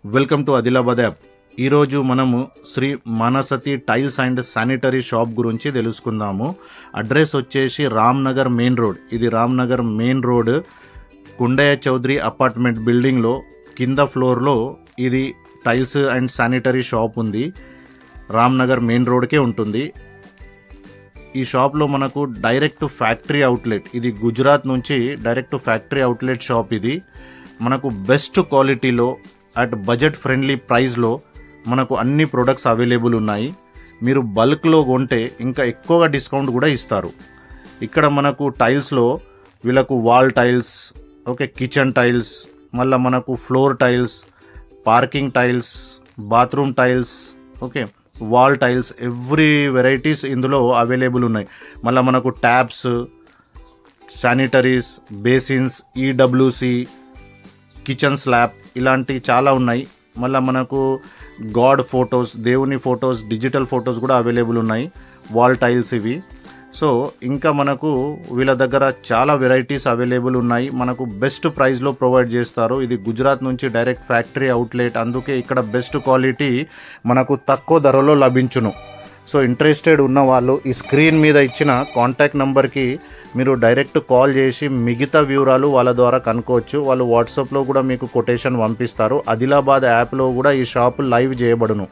Welcome to Adilabad app. ఈరోజు మనము Shri Manasathi tiles and sanitary shop గురించి తెలుసుకుందాము. అడ్రస్ వచ్చేసి రామ్నగర్ మెయిన్ రోడ్. ఇది Ramnagar main road Kundaiah Chowdary apartment బిల్డింగ్లో కింద ఫ్లోర్లో ఇది టైల్స్ అండ్ శానిటరీ షాప్ ఉంది. రామ్నగర్ మెయిన్ రోడ్కే ఉంటుంది. ఈ షాప్లో మనకు డైరెక్ట్ ఫ్యాక్టరీ అవుట్లెట్, ఇది గుజరాత్ నుంచి డైరెక్ట్ ఫ్యాక్టరీ అవుట్లెట్ షాప్. ఇది మనకు బెస్ట్ క్వాలిటీలో అట్ బడ్జెట్ ఫ్రెండ్లీ ప్రైస్లో మనకు అన్ని ప్రొడక్ట్స్ అవైలబుల్ ఉన్నాయి. మీరు బల్క్లో కొంటే ఇంకా ఎక్కువగా డిస్కౌంట్ కూడా ఇస్తారు. ఇక్కడ మనకు టైల్స్లో వీళ్ళకు wall tiles, okay, kitchen tiles, మళ్ళీ మనకు floor tiles, parking tiles, bathroom tiles, okay, wall tiles, every varieties ఇందులో అవైలబుల్ ఉన్నాయి. మళ్ళీ మనకు taps, sanitaries, basins, EWC, kitchen slab ఇలాంటి చాలా ఉన్నాయి. మళ్ళీ మనకు గాడ్ ఫొటోస్, దేవుని ఫొటోస్, డిజిటల్ ఫొటోస్ కూడా అవైలబుల్ ఉన్నాయి. వాల్ టైల్స్ ఇవి. సో ఇంకా మనకు వీళ్ళ దగ్గర చాలా వెరైటీస్ అవైలబుల్ ఉన్నాయి. మనకు బెస్ట్ ప్రైస్లో ప్రొవైడ్ చేస్తారు. ఇది గుజరాత్ నుంచి డైరెక్ట్ ఫ్యాక్టరీ అవుట్లెట్, అందుకే ఇక్కడ బెస్ట్ క్వాలిటీ మనకు తక్కువ ధరలో లభించును. సో ఇంట్రెస్టెడ్ ఉన్న వాళ్ళు ఈ స్క్రీన్ మీద ఇచ్చిన కాంటాక్ట్ నెంబర్కి మీరు డైరెక్ట్ కాల్ చేసి మిగతా వివరాలు వాళ్ళ ద్వారా కనుక్కోవచ్చు. వాళ్ళు వాట్సాప్లో కూడా మీకు కొటేషన్ పంపిస్తారు. ఆదిలాబాద్ యాప్లో కూడా ఈ షాప్ లైవ్ చేయబడును.